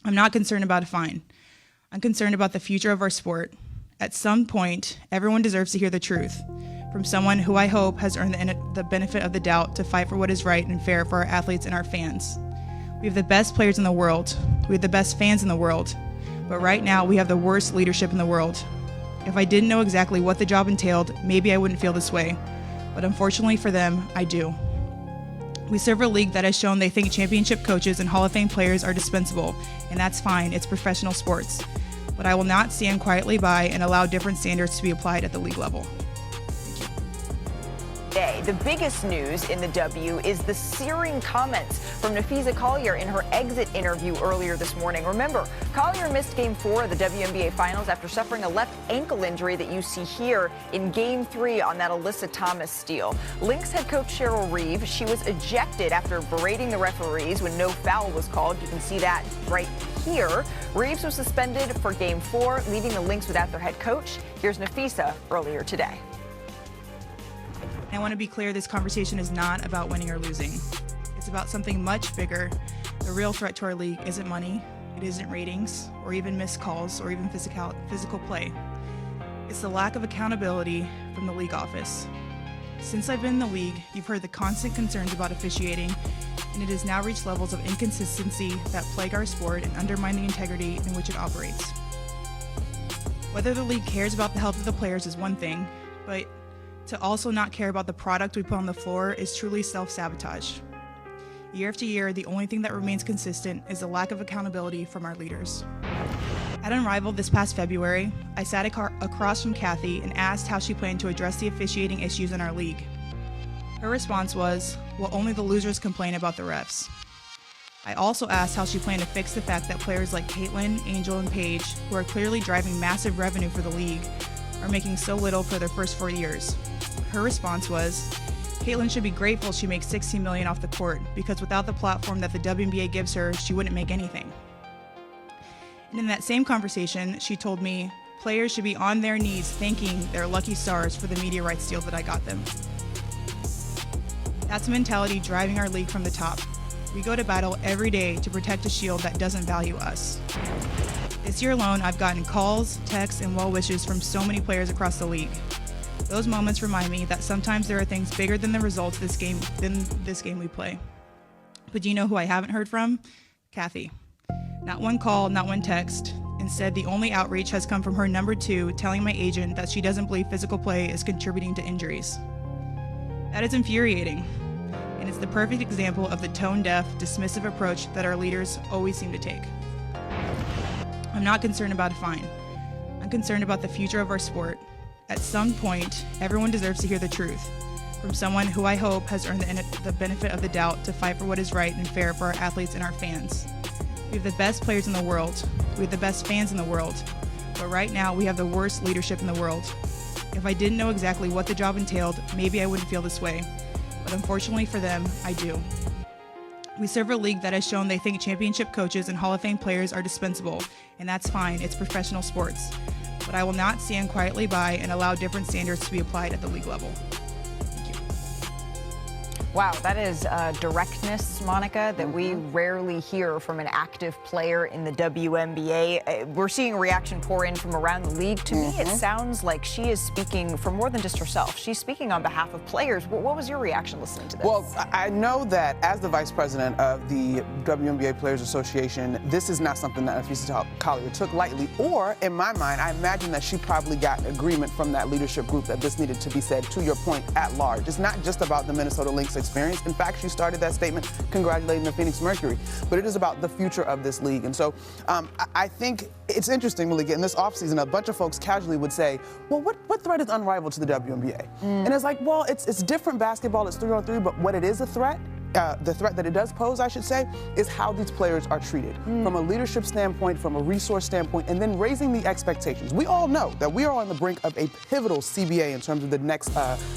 I'm not concerned about a fine. I'm concerned about the future of our sport. At some point, everyone deserves to hear the truth from someone who I hope has earned the benefit of the doubt to fight for what is right and fair for our athletes and our fans. We have the best players in the world. We have the best fans in the world. But right now, we have the worst leadership in the world. If I didn't know exactly what the job entailed, maybe I wouldn't feel this way. But unfortunately for them, I do. We serve a league that has shown they think championship coaches and Hall of Fame players are dispensable, and that's fine, it's professional sports. But I will not stand quietly by and allow different standards to be applied at the league level. Today, the biggest news in the W is the searing comments from Napheesa Collier in her exit interview earlier this morning. Remember, Collier missed Game 4 of the WNBA Finals after suffering a left ankle injury that you see here in Game 3 on that Alyssa Thomas steal. Lynx head coach Cheryl Reeve, she was ejected after berating the referees when no foul was called. You can see that right here. Reeves was suspended for Game 4, leaving the Lynx without their head coach. Here's Napheesa earlier today. I want to be clear, this conversation is not about winning or losing. It's about something much bigger. The real threat to our league isn't money, it isn't ratings, or even missed calls, or even physical play. It's the lack of accountability from the league office. Since I've been in the league, you've heard the constant concerns about officiating, and it has now reached levels of inconsistency that plague our sport and undermine the integrity in which it operates. Whether the league cares about the health of the players is one thing, but to also not care about the product we put on the floor is truly self-sabotage. Year after year, the only thing that remains consistent is the lack of accountability from our leaders. At Unrivaled this past February, I sat across from Kathy and asked how she planned to address the officiating issues in our league. Her response was, well, only the losers complain about the refs. I also asked how she planned to fix the fact that players like Caitlin, Angel, and Paige, who are clearly driving massive revenue for the league, are making so little for their first 4 years. Her response was, Caitlin should be grateful she makes $16 million off the court, because without the platform that the WNBA gives her, she wouldn't make anything. And in that same conversation, she told me players should be on their knees thanking their lucky stars for the media rights deal that I got them. That's a mentality driving our league from the top. We go to battle every day to protect a shield that doesn't value us. This year alone, I've gotten calls, texts, and well wishes from so many players across the league. Those moments remind me that sometimes there are things bigger than the results of this game we play. But do you know who I haven't heard from? Kathy. Not one call, not one text. Instead, the only outreach has come from her number 2 telling my agent that she doesn't believe physical play is contributing to injuries. That is infuriating, and it's the perfect example of the tone-deaf, dismissive approach that our leaders always seem to take. I'm not concerned about a fine. I'm concerned about the future of our sport. At some point, everyone deserves to hear the truth from someone who I hope has earned the benefit of the doubt to fight for what is right and fair for our athletes and our fans. We have the best players in the world. We have the best fans in the world. But right now, we have the worst leadership in the world. If I didn't know exactly what the job entailed, maybe I wouldn't feel this way. But unfortunately for them, I do. We serve a league that has shown they think championship coaches and Hall of Fame players are dispensable, and that's fine, it's professional sports. But I will not stand quietly by and allow different standards to be applied at the league level. Thank you. Wow, that is directness, Monica, that we rarely hear from an active player in the WNBA. We're seeing a reaction pour in from around the league. To me, it sounds like she is speaking for more than just herself. She's speaking on behalf of players. What was your reaction listening to this? Well, I know that as the vice president of the WNBA Players Association, this is not something that Napheesa Collier took lightly, or in my mind, I imagine that she probably got agreement from that leadership group that this needed to be said, to your point, at large. It's not just about the Minnesota Lynx experience. In fact, she started that statement congratulating the Phoenix Mercury, but it is about the future of this league. And so I think it's interesting, Malika, in this offseason, a bunch of folks casually would say, well, what threat is Unrivaled to the WNBA? And it's like, well, it's different basketball, it's 3-on-3, but what it is a threat, the threat that it does pose, I should say, is how these players are treated from a leadership standpoint, from a resource standpoint, and then raising the expectations. We all know that we are on the brink of a pivotal CBA in terms of the next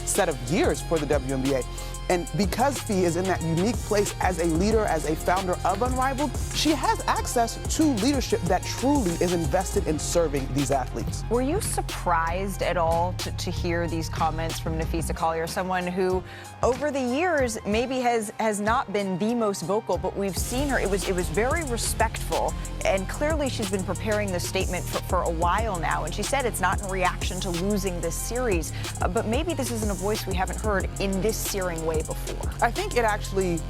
set of years for the WNBA. And because Fee is in that unique place as a leader, as a founder of Unrivaled, she has access to leadership that truly is invested in serving these athletes. Were you surprised at all to hear these comments from Napheesa Collier, someone who over the years maybe has not been the most vocal, but we've seen her, it was very respectful, and clearly she's been preparing this statement for a while now, and she said it's not in reaction to losing this series, but maybe this isn't a voice we haven't heard in this searing way before. I think it actually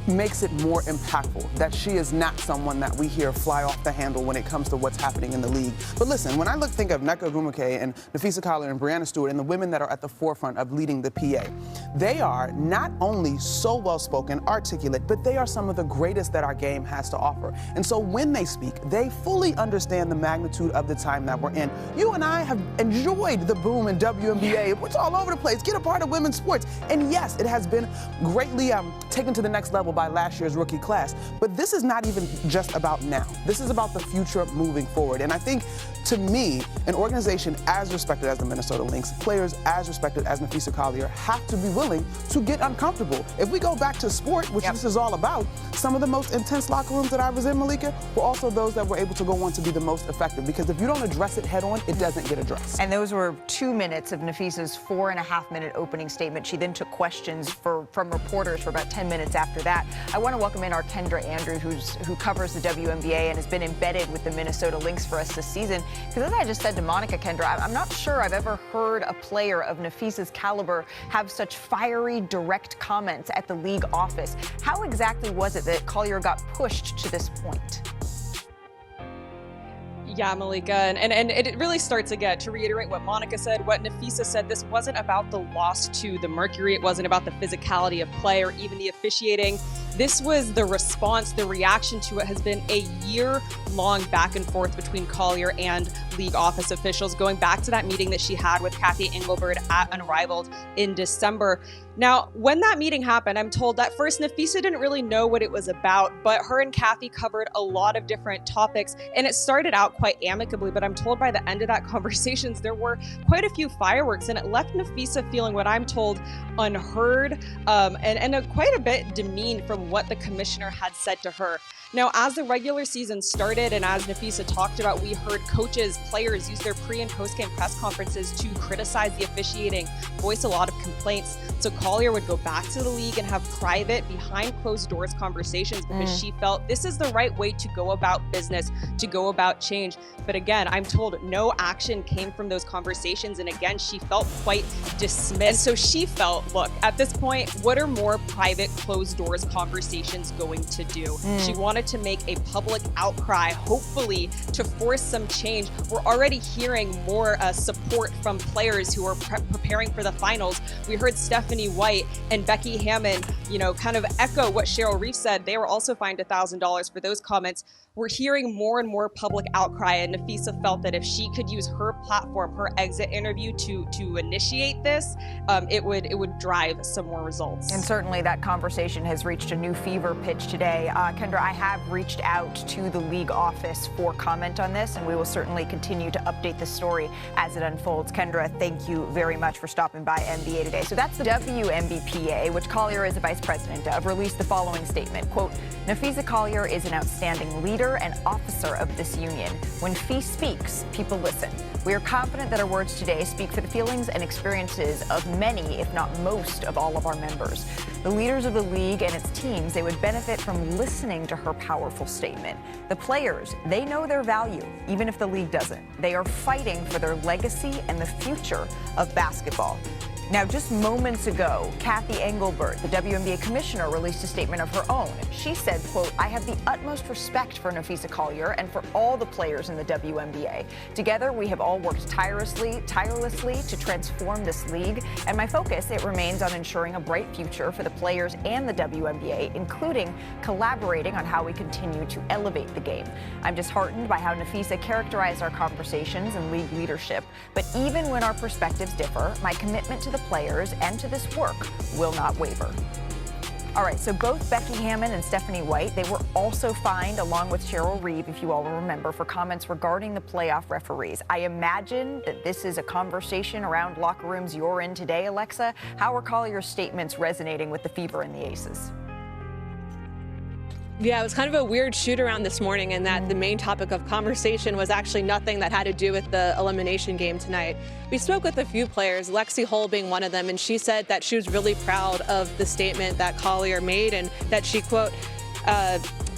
makes it more impactful that she is not someone that we hear fly off the handle when it comes to what's happening in the league. But listen, when I think of Nneka Ogwumike and Napheesa Collier and Breanna Stewart and the women that are at the forefront of leading the PA, they are not only so well-spoken, articulate, but they are some of the greatest that our game has to offer. And so when they speak, they fully understand the magnitude of the time that we're in. You and I have enjoyed the boom in WNBA. It's all over the place. Get a part of women's sports. And yes, it has been greatly taken to the next level by last year's rookie class. But this is not even just about now. This is about the future moving forward. And I think, to me, an organization as respected as the Minnesota Lynx, players as respected as Napheesa Collier, have to be willing to get uncomfortable. If we go back to sport, which this is all about, some of the most intense locker rooms that I was in, Malika, were also those that were able to go on to be the most effective. Because if you don't address it head on, it doesn't get addressed. And those were 2 minutes of Napheesa's 4.5-minute opening statement. She then took questions from reporters for about 10 minutes after that. I want to welcome in our Kendra Andrews, who covers the WNBA and has been embedded with the Minnesota Lynx for us this season. Because as I just said to Monica, Kendra, I'm not sure I've ever heard a player of Napheesa's caliber have such fiery, direct comments at the league office. How exactly was it that Collier got pushed to this point? Yeah, Malika, and it really starts again to reiterate what Monica said, what Napheesa said. This wasn't about the loss to the Mercury. It wasn't about the physicality of play or even the officiating. This was the response, the reaction to it has been a year-long back and forth between Collier and league office officials, going back to that meeting that she had with Cathy Engelbert at Unrivaled in December. Now, when that meeting happened, I'm told that first Napheesa didn't really know what it was about, but her and Cathy covered a lot of different topics, and it started out quite amicably, but I'm told by the end of that conversations, there were quite a few fireworks, and it left Napheesa feeling, what I'm told, unheard, and quite a bit demeaned from what the commissioner had said to her. Now, as the regular season started and as Napheesa talked about, we heard coaches, players use their pre- and post-game press conferences to criticize the officiating, voice a lot of complaints. So Collier would go back to the league and have private, behind closed doors conversations because she felt this is the right way to go about business, to go about change. But again, I'm told no action came from those conversations. And again, she felt quite dismissed. And so she felt, look, at this point, what are more private, closed doors conversations going to do? She wanted to make a public outcry, hopefully to force some change. We're already hearing more support from players who are preparing for the finals. We heard Stephanie White and Becky Hammond, kind of echo what Cheryl Reeve said. They were also fined $1,000 for those comments. We're hearing more and more public outcry, and Napheesa felt that if she could use her platform, her exit interview to initiate this, it would drive some more results. And certainly that conversation has reached a new fever pitch today. Kendra, I have reached out to the league office for comment on this, and we will certainly continue to update the story as it unfolds. Kendra, thank you very much for stopping by NBA Today. So that's the WNBPA, which Collier is a vice president of, released the following statement, quote, Napheesa Collier is an outstanding leader and officer of this union. When Fee speaks, people listen. We are confident that our words today speak for the feelings and experiences of many, if not most, of all of our members. The leaders of the league and its teams, they would benefit from listening to her powerful statement. The players, they know their value, even if the league doesn't. They are fighting for their legacy and the future of basketball. Now, just moments ago, Cathy Engelbert, the WNBA commissioner, released a statement of her own. She said, quote, I have the utmost respect for Napheesa Collier and for all the players in the WNBA. Together, we have all worked tirelessly to transform this league, and my focus, it remains on ensuring a bright future for the players and the WNBA, including collaborating on how we continue to elevate the game. I'm disheartened by how Napheesa characterized our conversations and league leadership, but even when our perspectives differ, my commitment to the players and to this work will not waver. All right, so both Becky Hammon and Stephanie White, they were also fined, along with Cheryl Reeve, if you all remember, for comments regarding the playoff referees. I imagine that this is a conversation around locker rooms you're in today, Alexa. How are Collier's statements resonating with the Fever and the Aces? Yeah, it was kind of a weird shoot around this morning in that the main topic of conversation was actually nothing that had to do with the elimination game tonight. We spoke with a few players, Lexi Hull being one of them, and she said that she was really proud of the statement that Collier made and that she, quote,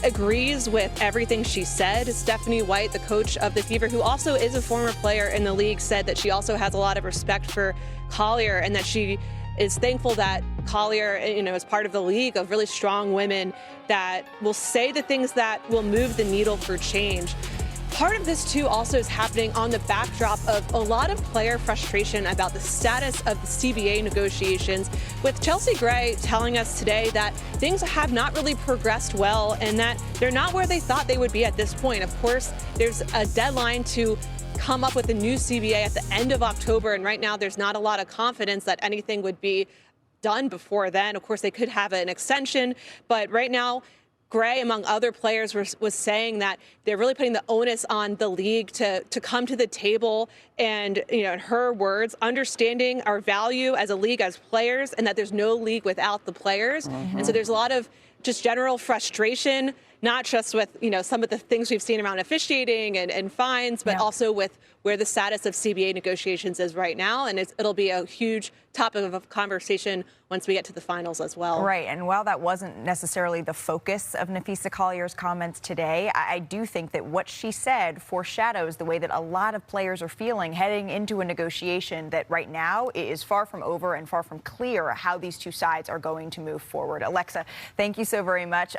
agrees with everything she said. Stephanie White, the coach of the Fever, who also is a former player in the league, said that she also has a lot of respect for Collier and that she is thankful that Collier, is part of the league of really strong women that will say the things that will move the needle for change. Part of this, too, also is happening on the backdrop of a lot of player frustration about the status of the CBA negotiations, with Chelsea Gray telling us today that things have not really progressed well and that they're not where they thought they would be at this point. Of course, there's a deadline to come up with a new CBA at the end of October, and right now there's not a lot of confidence that anything would be done before then. Of course, they could have an extension, but right now Gray, among other players, was saying that they're really putting the onus on the league to come to the table and, in her words, understanding our value as a league as players and that there's no league without the players. And so there's a lot of just general frustration, not just with, some of the things we've seen around officiating and fines, but also with where the status of CBA negotiations is right now. And it'll be a huge topic of conversation once we get to the finals as well. Right. And while that wasn't necessarily the focus of Napheesa Collier's comments today, I do think that what she said foreshadows the way that a lot of players are feeling heading into a negotiation that right now is far from over and far from clear how these two sides are going to move forward. Alexa, thank you so very much.